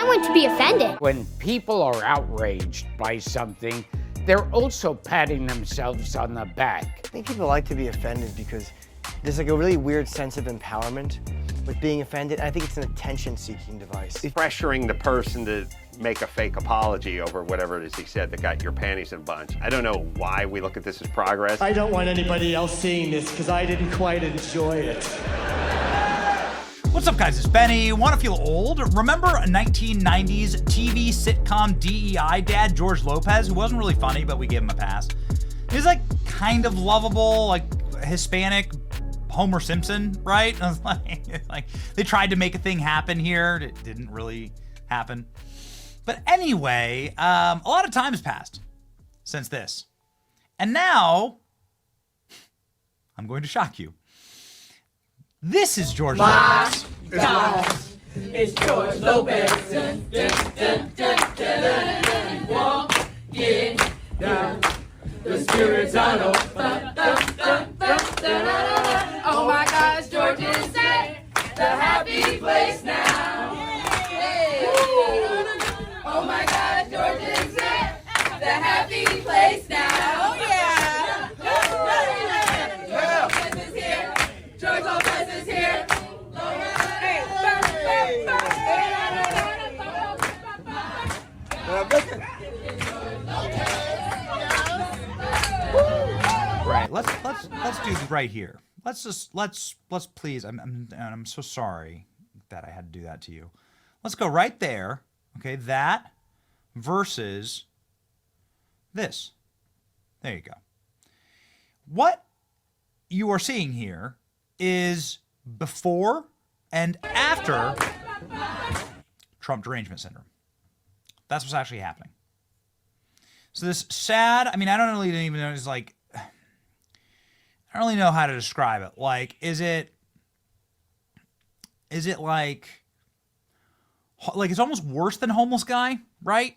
I want to be offended. When people are outraged by something, they're also patting themselves on the back. I think people like to be offended because there's like a really weird sense of empowerment with being offended. I think it's an attention-seeking device. Pressuring the person to make a fake apology over whatever it is he said that got your panties in a bunch. I don't know why we look at this as progress. I don't want anybody else seeing this because I didn't quite enjoy it. What's up, guys? It's Benny. Want to feel old? Remember 1990s TV sitcom DEI dad George Lopez, who wasn't really funny, but we gave him a pass. He was like kind of lovable, like Hispanic Homer Simpson, right? like they tried to make a thing happen here. It didn't really happen. But anyway, a lot of time has passed since this. And now, I'm going to shock you. This is George Lopez. God, it's George Lopez. Dun, dun, dun, dun, dun, dun. Walking down the spirit tunnel. Dun, dun, dun, dun, dun, dun. Oh my gosh, George is at the happy place now. Hey. Oh my gosh, George is at the happy place now. Oh yeah. George Lopez is here. George Lopez is here. Right. Let's do this right here. Let's please. I'm so sorry that I had to do that to you. Let's go right there. Okay, that versus this. There you go. What you are seeing here is before and after Trump derangement syndrome. That's what's actually happening. So this sad, I don't really even know, it's like, I don't really know how to describe it. Like, is it like it's almost worse than homeless guy, right?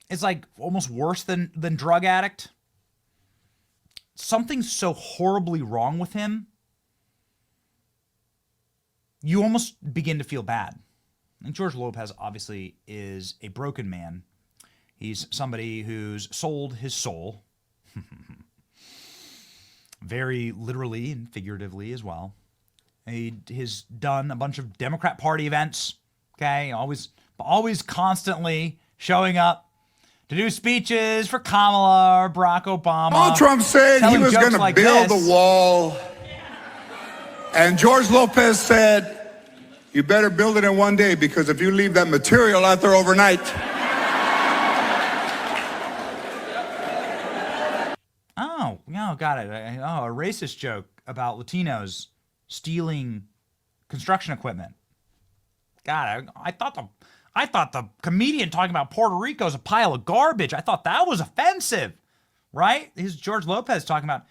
It's like almost worse than drug addict. Something's so horribly wrong with him, you almost begin to feel bad. And George Lopez obviously is a broken man. He's somebody who's sold his soul, very literally and figuratively as well. He's done a bunch of Democrat Party events, okay? Always constantly showing up to do speeches for Kamala or Barack Obama. Donald Trump said he was going to build the wall. And George Lopez said, you better build it in one day, because if you leave that material out there overnight. Oh, got it. A racist joke about Latinos stealing construction equipment. God, I thought the comedian talking about Puerto Rico is a pile of garbage. I thought that was offensive, right? Here's George Lopez talking about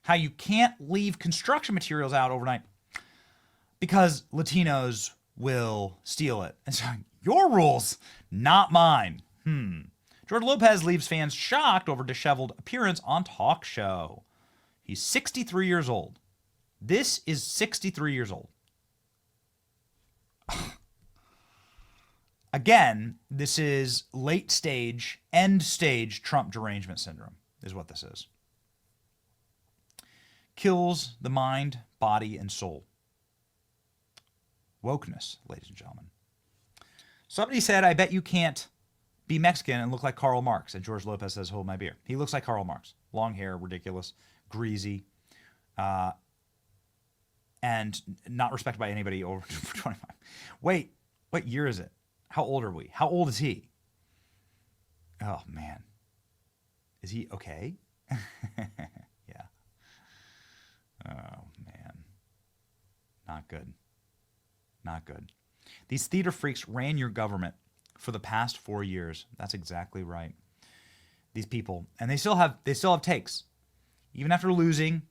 how you can't leave construction materials out overnight because Latinos will steal it. And so, your rules, not mine. George Lopez leaves fans shocked over disheveled appearance on talk show. He's 63 years old. This is 63 years old. Again, this is late stage, end stage Trump derangement syndrome is what this is. Kills the mind, body, and soul. Wokeness, ladies and gentlemen. Somebody said, I bet you can't be Mexican and look like Karl Marx. And George Lopez says, hold my beer. He looks like Karl Marx. Long hair, ridiculous, greasy, and not respected by anybody over 25. Wait, what year is it? How old are we? How old is he? Oh, man. Is he okay? Yeah. Oh, man. Not good. Not good. These theater freaks ran your government for the past 4 years. That's exactly right. These people, and they still have takes, even after losing,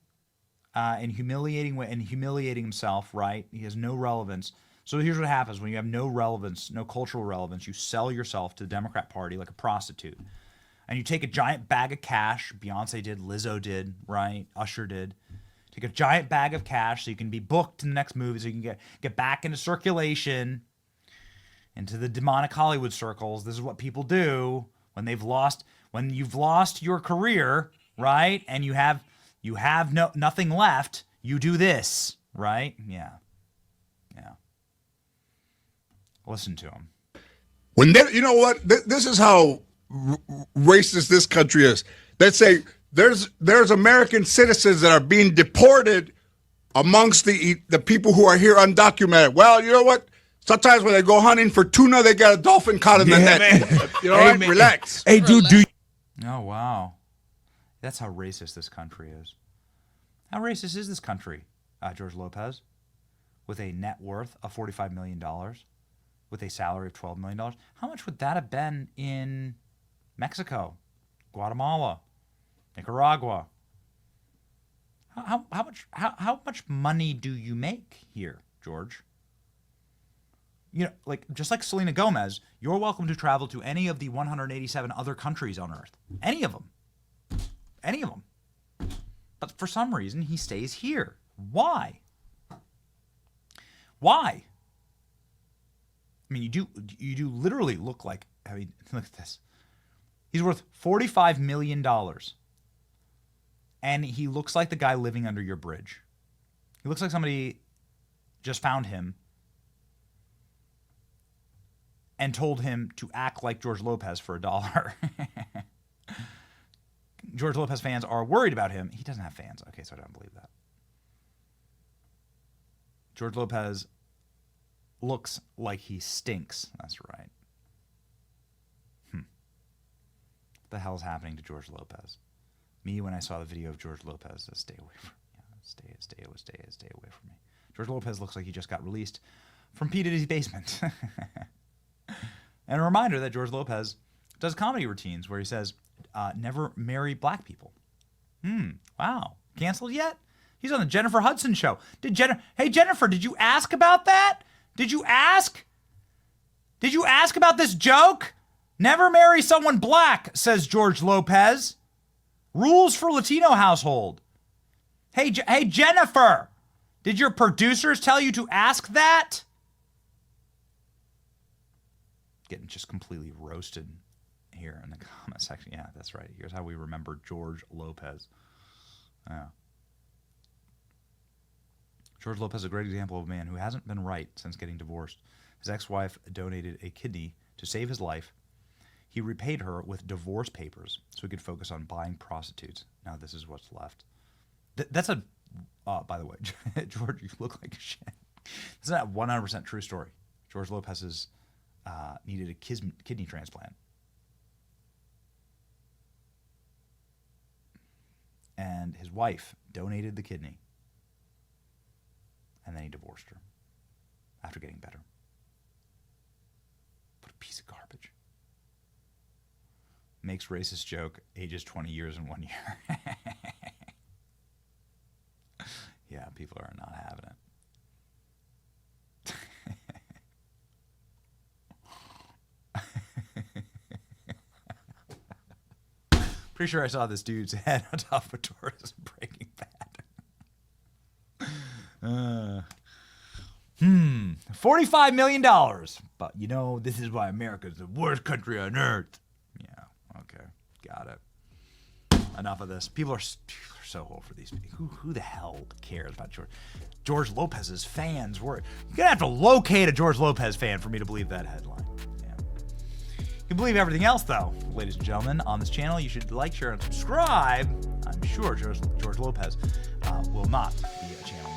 and humiliating himself. Right? He has no relevance. So here's what happens when you have no relevance, no cultural relevance. You sell yourself to the Democrat Party like a prostitute, and you take a giant bag of cash. Beyonce did, Lizzo did, right? Usher did. Take a giant bag of cash so you can be booked in the next movie, so you can get back into circulation. into the demonic Hollywood circles. This is what people do when you've lost your career, right? And you have nothing left. You do this, right? Yeah. Listen to him. When they, you know what? This is how racist this country is. They say there's American citizens that are being deported amongst the people who are here undocumented. Well, you know what? Sometimes when they go hunting for tuna, they got a dolphin caught in the net. You know what? Relax. Hey, dude, Oh, wow. That's how racist this country is. How racist is this country, George Lopez? With a net worth of $45 million, with a salary of $12 million. How much would that have been in Mexico, Guatemala, Nicaragua? How much money do you make here, George? You know, just like Selena Gomez, you're welcome to travel to any of the 187 other countries on Earth. Any of them. But for some reason, he stays here. Why? I mean, you do literally look like, look at this. He's worth $45 million. And he looks like the guy living under your bridge. He looks like somebody just found him and told him to act like George Lopez for $1. George Lopez fans are worried about him. He doesn't have fans. Okay, so I don't believe that. George Lopez looks like he stinks. That's right. What the hell's happening to George Lopez? Me, when I saw the video of George Lopez, stay away from me. Stay away from me. George Lopez looks like he just got released from P. Diddy's basement. And a reminder that George Lopez does comedy routines where he says, never marry black people. Wow. Canceled yet? He's on the Jennifer Hudson show. Hey, Jennifer, did you ask about that? Did you ask? Did you ask about this joke? Never marry someone black, says George Lopez. Rules for Latino household. Hey, Jennifer, did your producers tell you to ask that? Getting just completely roasted here in the comment section. Yeah, that's right. Here's how we remember George Lopez. Yeah. George Lopez is a great example of a man who hasn't been right since getting divorced. His ex-wife donated a kidney to save his life. He repaid her with divorce papers so he could focus on buying prostitutes. Now this is what's left. That's a, by the way, George, you look like shit. This is not a 100% true story. George Lopez's needed a kidney transplant. And his wife donated the kidney. And then he divorced her after getting better. What a piece of garbage. Makes racist joke, ages 20 years in 1 year. Yeah, people are not having it. Pretty sure I saw this dude's head on top of a tortoise in Breaking Bad. $45 million. But you know, this is why America is the worst country on earth. Yeah, okay, got it. Enough of this. People are so old for these people. Who the hell cares about George Lopez's fans? You're gonna have to locate a George Lopez fan for me to believe that headline. Yeah. You can believe everything else, though, ladies and gentlemen. On this channel, you should like, share, and subscribe. I'm sure George Lopez will not be a channel